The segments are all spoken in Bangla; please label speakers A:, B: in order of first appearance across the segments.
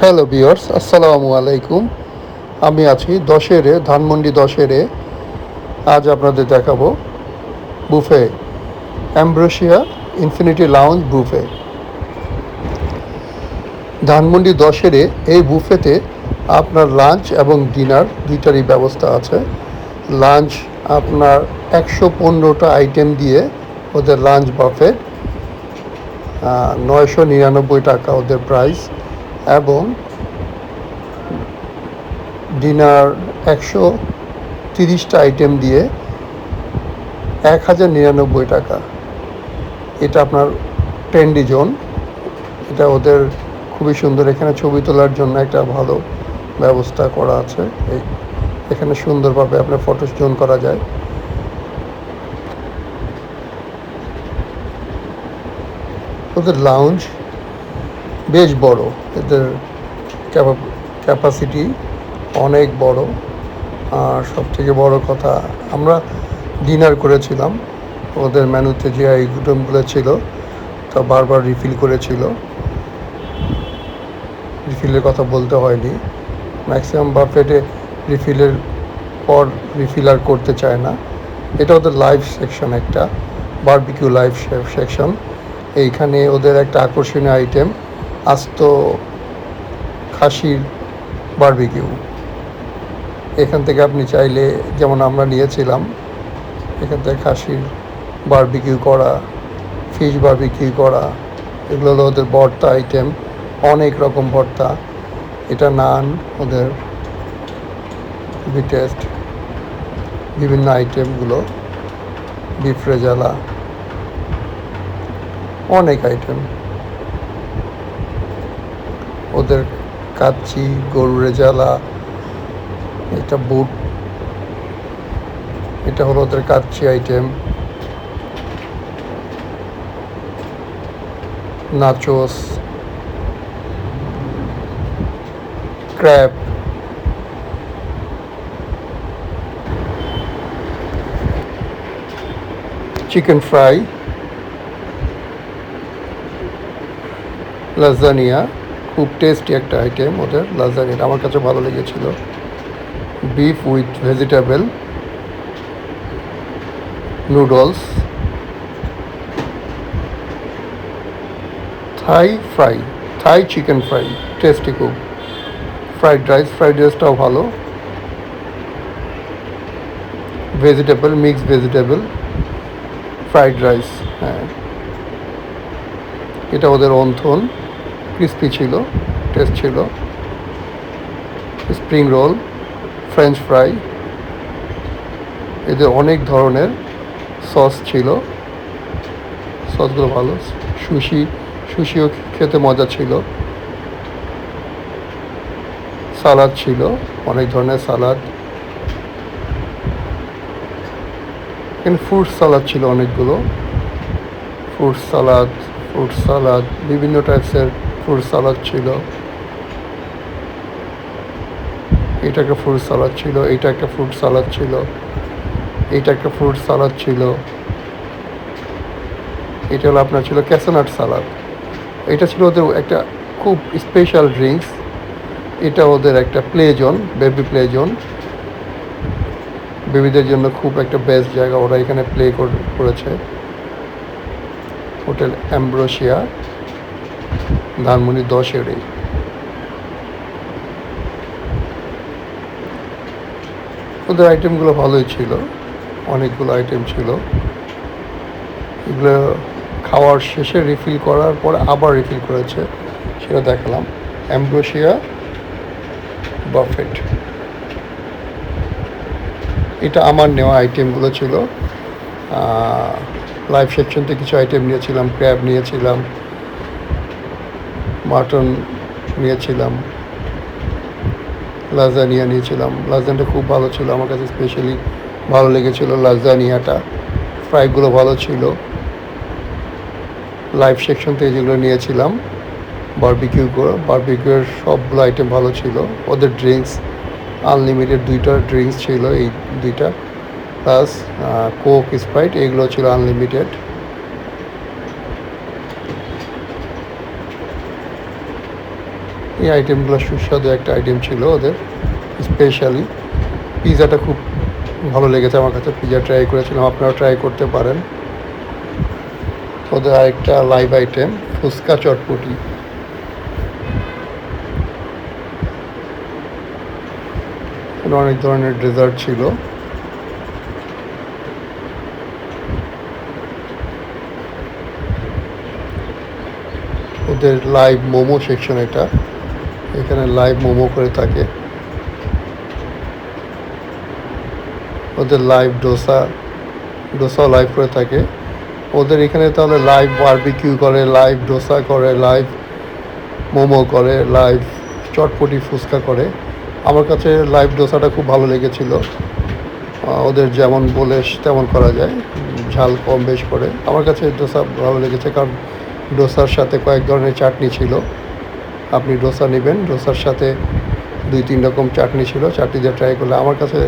A: হ্যালো ভিউয়ার্স, আসসালামু আলাইকুম। আমি আছি দশেরে, ধানমন্ডি দশেরে। আজ আপনাদের দেখাবো buffet, Ambrosia infinity lounge buffet. Dhanmondi দশেরে এই বুফেতে আপনার লাঞ্চ এবং ডিনার দুইটারই ব্যবস্থা আছে। লাঞ্চ আপনার 115টা আইটেম দিয়ে ওদের লাঞ্চ বাফে, 999 টাকা ওদের প্রাইস, এবং ডিনার 130টা আইটেম দিয়ে 1099 টাকা। এটা আপনার ট্রেন্ডি জোন। এটা ওদের খুবই সুন্দর। এখানে ছবি তোলার জন্য একটা ভালো ব্যবস্থা করা আছে। এখানে সুন্দরভাবে আপনার ফটো জোন করা যায়। ওদের লাউঞ্জ বেশ বড়, এদের ক্যাপাসিটি অনেক বড়। আর সবথেকে বড় কথা, আমরা ডিনার করেছিলাম, ওদের মেনুতে যে আইটেমগুলো ছিল তা বারবার রিফিল করেছিল। রিফিলের কথা বলতে হয়নি। ম্যাক্সিমাম বাফেটে রিফিলের পর রিফিল আর করতে চায় না। এটা ওদের লাইভ সেকশন, একটা বারবিকিউ লাইভ সেকশন। এইখানে ওদের একটা আকর্ষণীয় আইটেম, আস্ত খাসির বারবিকিউ। এখান থেকে আপনি চাইলে, যেমন আমরা নিয়েছিলাম, এখান থেকে খাসির বারবিকিউ করা, ফিশ বারবিকিউ করা, এগুলো হলো ওদের ভর্তা আইটেম, অনেক রকম ভর্তা। এটা নান, ওদের টেস্ট বিভিন্ন আইটেমগুলো, বিফ রেজালা, অনেক আইটেম। ওদের কাচ্চি, গরু রেজালা, এটা বুট, এটা হলো ওদের kacchi item. Nachos, crab, chicken fry, lasagna, খুব টেস্টি একটা আইটেম ওদের লাজানিয়া, আমার কাছে ভালো লেগেছিল। Beef with vegetable noodles, Thai fry, Thai chicken fry, tasty খুব। ফ্রাইড রাইসটাও ভালো। Vegetable, mixed vegetable fried rice, হ্যাঁ। এটা ওদের অন্থন, ক্রিস্পি ছিল, টেস্ট ছিল। স্প্রিং রোল, ফ্রেঞ্চ ফ্রাই, এদের অনেক ধরনের সস ছিল, সসগুলো ভালো। সুশিও খেতে মজা ছিল। সালাদ ছিল, অনেক ধরনের সালাদ। এখানে ফ্রুট সালাদ ছিল অনেকগুলো, ফ্রুট সালাদ, বিভিন্ন টাইপসের ফ্রুট সালাদ ছিল। এটা একটা ফ্রুট সালাদ ছিল, এইটা একটা ফ্রুট সালাদ ছিল, এইটা একটা ফ্রুট সালাদ ছিল। এটা হলো আপনার ছিল ক্যাসোনাট সালাদ। এটা ছিল ওদের একটা খুব স্পেশাল ড্রিঙ্কস। এটা ওদের একটা play zone, baby play zone. বেবিদের জন্য খুব একটা বেস্ট জায়গা, ওরা এখানে প্লে করেছে। হোটেল অ্যাম্ব্রোসিয়া, ধানমন্ডি 10-এ। ওদের আইটেমগুলো ভালোই ছিল, অনেকগুলো আইটেম ছিল। এগুলো খাওয়ার শেষে রিফিল করার পর আবার রিফিল করেছে, সেটা দেখালাম। অ্যাম্ব্রোসিয়া বাফেট, এটা আমার নেওয়া আইটেমগুলো ছিল। লাইভ সেকশন থেকে কিছু আইটেম নিয়েছিলাম, ক্র্যাব নিয়েছিলাম, মাটন নিয়েছিলাম, লাজানিয়া নিয়েছিলাম। লাজানিয়াটা খুব ভালো ছিল, আমার কাছে স্পেশালি ভালো লেগেছিলো লাজানিয়াটা। ফ্রাইগুলো ভালো ছিল। লাইভ সেকশন থেকে যেগুলো নিয়েছিলাম বারবিকিউর সবগুলো আইটেম ভালো ছিল। ওদের ড্রিঙ্কস আনলিমিটেড, দুইটা ড্রিঙ্কস ছিল, এই দুইটা প্লাস কোক, স্প্রাইট, এগুলো ছিল আনলিমিটেড। এই আইটেমগুলো সুস্বাদু একটা আইটেম ছিল ওদের। স্পেশালি পিৎজাটা খুব ভালো লেগেছে আমার কাছে। পিৎজা ট্রাই করেছিলাম, আপনারাও ট্রাই করতে পারেন। ওদের আরেকটা লাইভ আইটেম ফুচকা চটপটি। অনেক ধরনের ডেজার্ট ছিল। ওদের লাইভ মোমো সেকশন এটা, এখানে লাইভ মোমো করে থাকে। ওদের লাইভ ডোসাও লাইভ করে থাকে। ওদের এখানে তাহলে লাইভ বারবিকিউ করে, লাইভ ডোসা করে, লাইভ মোমো করে, লাইভ চটপটি ফুচকা করে। আমার কাছে লাইভ ডোসাটা খুব ভালো লেগেছিল। ওদের যেমন বলে তেমন করা যায়, ঝাল কম বেশ করে। আমার কাছে ডোসা ভালো লেগেছে, কারণ ডোসার সাথে কয়েক ধরনের চাটনি ছিল। আপনি ডোসা নেবেন, ডোসার সাথে 2-3 রকম চাটনি ছিল। চাটনি দিয়ে ট্রাই করলে আমার কাছে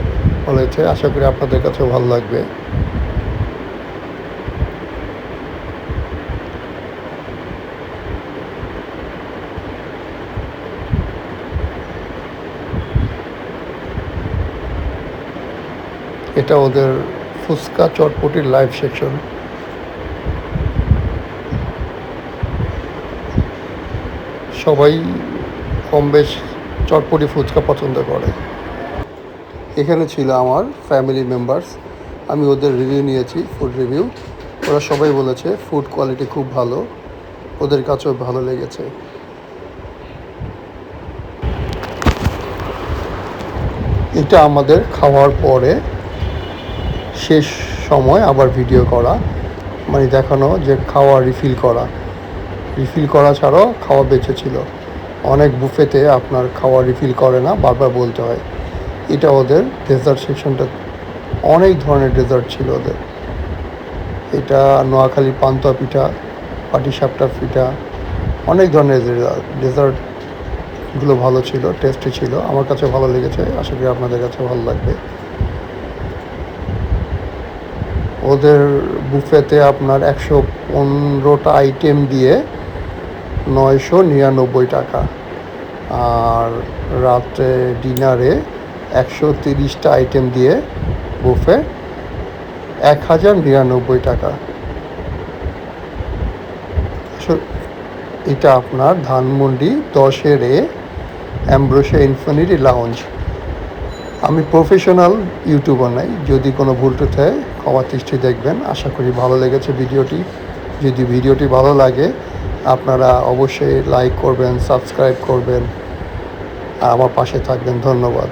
A: ভালো হয়েছে, আশা করি আপনাদের কাছেও ভালো লাগবে। এটা ওদের ফুচকা চটপটির লাইভ সেকশন। সবাই কম বেশ চটপটি ফুচকা পছন্দ করে। এখানে ছিল আমার ফ্যামিলি মেম্বার্স, আমি ওদের রিভিউ নিয়েছি, ফুড রিভিউ। ওরা সবাই বলেছে ফুড কোয়ালিটি খুব ভালো, ওদের কাছেও ভালো লেগেছে। এটা আমাদের খাওয়ার পরে শেষ সময় আবার ভিডিও করা, মানে দেখানো যে খাওয়া রিফিল করা ছাড়াও খাওয়া বেঁচে ছিল। অনেক বুফেতে আপনার খাওয়া রিফিল করে না, বারবার বলতে হয়। এটা ওদের ডেজার্ট সেকশনটা, অনেক ধরনের ডেজার্ট ছিল ওদের। এটা নোয়াখালী পান্তুয়া পিঠা, পাটিসাপটা পিঠা, অনেক ধরনের ডেজার্টগুলো ভালো ছিল, টেস্টি ছিল। আমার কাছে ভালো লেগেছে, আশা করি আপনাদের কাছে ভালো লাগবে। ওদের বুফেতে আপনার 115টা আইটেম দিয়ে 999 টাকা, আর রাত্রে ডিনারে 130টা আইটেম দিয়ে বুফে 1099 টাকা। এটা আপনার ধানমন্ডি 10-এ অ্যাম্ব্রোসিয়া ইনফিনিটি লাউঞ্জ। আমি প্রফেশনাল ইউটিউবার নাই, যদি কোনো ভুল টুল হয় ক্ষমা দৃষ্টি দেখবেন। আশা করি ভালো লেগেছে ভিডিওটি। যদি ভিডিওটি ভালো লাগে আপনারা অবশ্যই লাইক করবেন, সাবস্ক্রাইব করবেন, আর আমার পাশে থাকবেন। ধন্যবাদ।